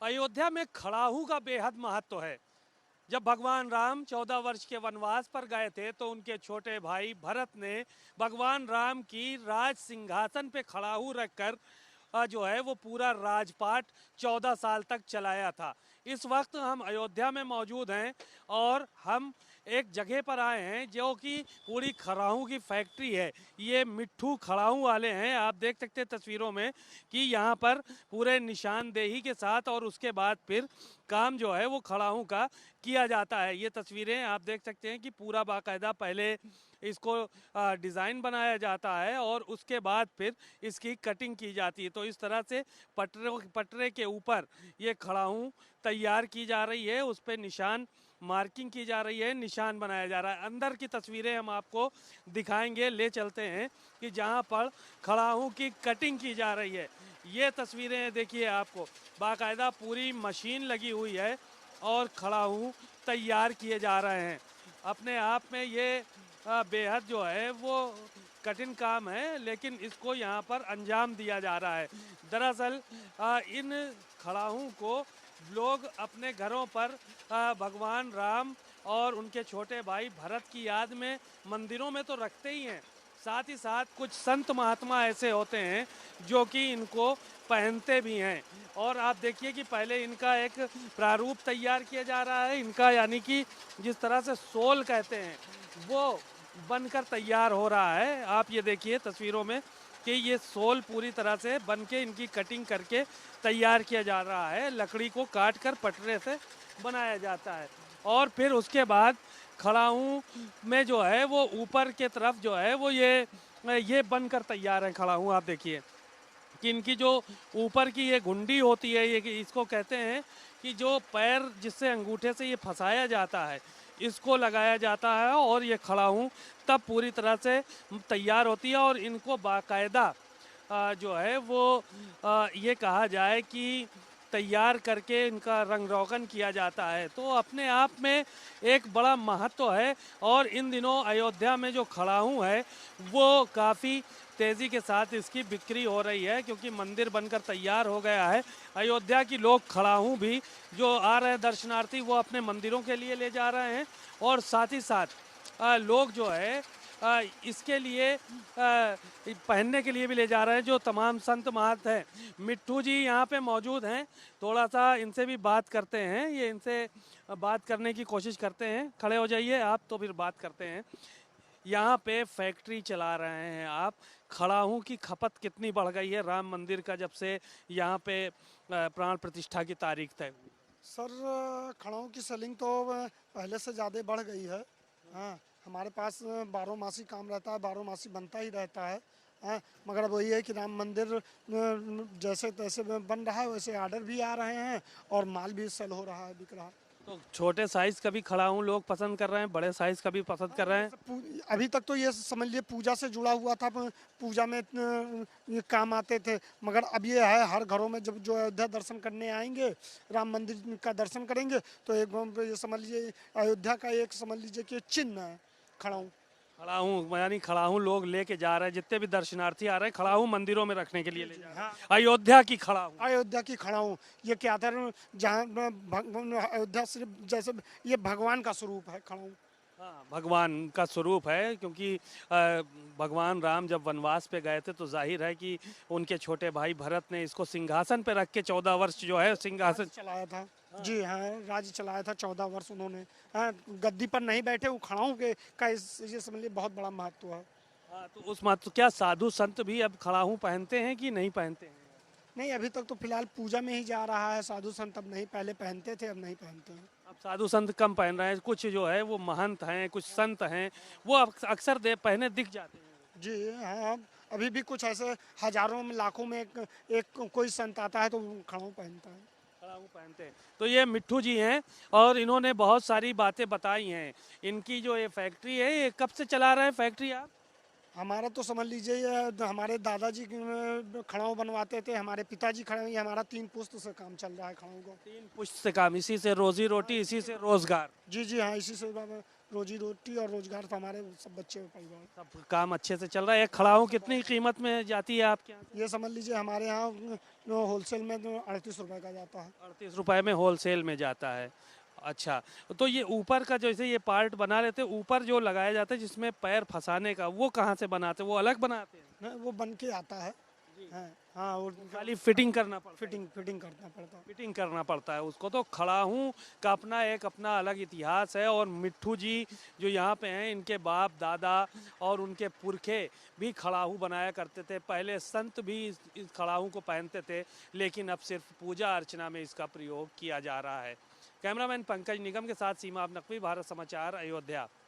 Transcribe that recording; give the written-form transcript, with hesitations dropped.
अयोध्या में खड़ाहू का बेहद महत्व है। जब भगवान राम 14 वर्ष के वनवास पर गए थे तो उनके छोटे भाई भरत ने भगवान राम की राज सिंहासन पे खड़ाहू रखकर जो है वो पूरा राजपाट 14 साल तक चलाया था। इस वक्त हम अयोध्या में मौजूद हैं और हम एक जगह पर आए हैं जो कि पूरी खड़ाहू की फैक्ट्री है। ये मिट्ठू खड़ाहू वाले हैं, आप देख सकते हैं तस्वीरों में कि यहाँ पर पूरे निशानदेही के साथ और उसके बाद फिर काम जो है वो खड़ाहू का किया जाता है। ये तस्वीरें आप देख सकते हैं कि पूरा बाकायदा पहले इसको डिज़ाइन बनाया जाता है और उसके बाद फिर इसकी कटिंग की जाती है। तो इस तरह से पटरे के ऊपर ये खड़ाहू तैयार की जा रही है, उस पर निशान मार्किंग की जा रही है, निशान बनाया जा रहा है। अंदर की तस्वीरें हम आपको दिखाएंगे, ले चलते हैं कि जहाँ पर खड़ाहू की कटिंग की जा रही है। ये तस्वीरें देखिए, आपको बाकायदा पूरी मशीन लगी हुई है और खड़ाहू तैयार किए जा रहे हैं। अपने आप में ये बेहद जो है वो कठिन काम है, लेकिन इसको यहाँ पर अंजाम दिया जा रहा है। दरअसल इन खड़ाहू को लोग अपने घरों पर भगवान राम और उनके छोटे भाई भरत की याद में मंदिरों में तो रखते ही हैं, साथ ही साथ कुछ संत महात्मा ऐसे होते हैं जो कि इनको पहनते भी हैं। और आप देखिए कि पहले इनका एक प्रारूप तैयार किया जा रहा है, इनका यानी कि जिस तरह से सोल कहते हैं वो बनकर तैयार हो रहा है। आप ये देखिए तस्वीरों में कि ये सोल पूरी तरह से बन के इनकी कटिंग करके तैयार किया जा रहा है। लकड़ी को काट कर पटरे से बनाया जाता है और फिर उसके बाद खड़ाहू में जो है वो ऊपर के तरफ जो है वो ये बनकर तैयार है खड़ाहू। आप देखिए कि इनकी जो ऊपर की ये घुंडी होती है, ये इसको कहते हैं कि जो पैर जिससे अंगूठे से ये फंसाया जाता है इसको लगाया जाता है और ये खड़ाहू तब पूरी तरह से तैयार होती है। और इनको बाकायदा जो है वो ये कहा जाए कि तैयार करके इनका रंग रोगन किया जाता है, तो अपने आप में एक बड़ा महत्व है। और इन दिनों अयोध्या में जो खड़ाहू है वो काफ़ी तेज़ी के साथ इसकी बिक्री हो रही है, क्योंकि मंदिर बनकर तैयार हो गया है। अयोध्या की लोग खड़ाहू भी जो आ रहे हैं दर्शनार्थी वो अपने मंदिरों के लिए ले जा रहे हैं और साथ ही साथ लोग जो है इसके लिए पहनने के लिए भी ले जा रहे हैं। जो तमाम संत महंत हैं, मिट्ठू जी यहाँ पे मौजूद हैं, थोड़ा सा इनसे भी बात करते हैं। ये इनसे बात करने की कोशिश करते हैं। खड़े हो जाइए आप, तो फिर बात करते हैं। यहाँ पे फैक्ट्री चला रहे हैं आप, खड़ाहू की खपत कितनी बढ़ गई है राम मंदिर का जब से यहाँ पे प्राण प्रतिष्ठा की तारीख तय हुई? सर, खड़ाऊ की सेलिंग तो पहले से ज़्यादा बढ़ गई है। हाँ, हमारे पास 12 मासी काम रहता है, 12 मासी बनता ही रहता है। हाँ, मगर अब वही है कि राम मंदिर जैसे तैसे बन रहा है, वैसे आर्डर भी आ रहे हैं और माल भी सेल हो रहा है, बिक रहा है। तो छोटे साइज का भी खड़ाहू लोग पसंद कर रहे हैं, बड़े साइज का भी पसंद कर रहे हैं। अभी तक तो ये समझ लिए पूजा से जुड़ा हुआ था, पूजा में ये काम आते थे। मगर अब ये है हर घरों में जब जो अयोध्या दर्शन करने आएंगे, राम मंदिर का दर्शन करेंगे, तो एक ये समझ लीजिए अयोध्या का एक समझ लीजिए कि चिन्ह है खड़ाऊ। खड़ाहू यानी खड़ाहू लोग लेके जा रहे हैं, जितने भी दर्शनार्थी आ रहे हैं खड़ाहू मंदिरों में रखने के लिए ले जा रहे हैं। हाँ, अयोध्या की खड़ाहू, अयोध्या की खड़ाऊ ये क्या था, जहाँ अयोध्या सिर्फ जैसे ये भगवान का स्वरूप है खड़ाऊ। हाँ भगवान का स्वरूप है, क्योंकि भगवान राम जब वनवास पे गए थे तो जाहिर है कि उनके छोटे भाई भरत ने इसको सिंहासन पे रख के 14 वर्ष जो है सिंहासन चलाया था। जी हाँ, राज्य चलाया था 14 वर्ष उन्होंने। हाँ, गद्दी पर नहीं बैठे, वो खड़ाऊ के का ये समझ लीजिए बहुत बड़ा महत्व है। हाँ, तो उस महत्व, क्या साधु संत भी अब खड़ाहू पहनते हैं कि नहीं पहनते हैं? नहीं, अभी तक तो फिलहाल पूजा में ही जा रहा है। साधु संत अब नहीं, पहले पहनते थे, अब नहीं पहनते हैं। अब साधु संत कम पहन रहे हैं, कुछ जो है वो महंत हैं, कुछ संत हैं, वो अक्सर पहने दिख जाते हैं। जी हाँ, अभी भी कुछ ऐसे हजारों में लाखों में एक कोई संत आता है तो खड़ाऊ पहनता है। खड़ाहू पहनते हैं। तो ये मिट्ठू जी हैं और इन्होंने बहुत सारी बातें बताई हैं। इनकी जो ये फैक्ट्री है, ये कब से चला रहे हैं फैक्ट्री आप? हमारा तो समझ लीजिए ये हमारे दादाजी खड़ाऊ बनवाते थे, हमारे पिताजी खड़ाऊ, ये हमारा 3 पुश्त से काम चल रहा है खड़ाऊ को। 3 पुश्त से काम, इसी से रोजी रोटी, इसी से रोजगार, जी जी हाँ, इसी से रोजी रोटी और रोजगार तो हमारे सब बच्चे परिवार। सब काम अच्छे से चल रहा है। एक खड़ाऊ कितनी कीमत में जाती है आपके यहाँ से? ये समझ लीजिए हमारे यहाँ होलसेल में 38 रुपए का जाता है। 38 रुपए में होलसेल में जाता है। अच्छा, तो ये ऊपर का जैसे ये पार्ट बना लेते, ऊपर जो लगाया जाता है जिसमें पैर फंसाने का, वो कहाँ से बनाते, वो अलग बनाते हैं? नहीं, वो बन के आता है। हाँ हाँ, और खाली फिटिंग करना पड़ता है? फिटिंग करना पड़ता है। फिटिंग करना पड़ता है उसको। तो खड़ाहू का अपना अलग इतिहास है। और मिट्ठू जी जो यहाँ पे हैं, इनके बाप दादा और उनके पुरखे भी खड़ाहू बनाया करते थे। पहले संत भी इस खड़ाहू को पहनते थे, लेकिन अब सिर्फ पूजा अर्चना में इसका प्रयोग किया जा रहा है। कैमरामैन पंकज निगम के साथ सीमा नकवी, भारत समाचार, अयोध्या।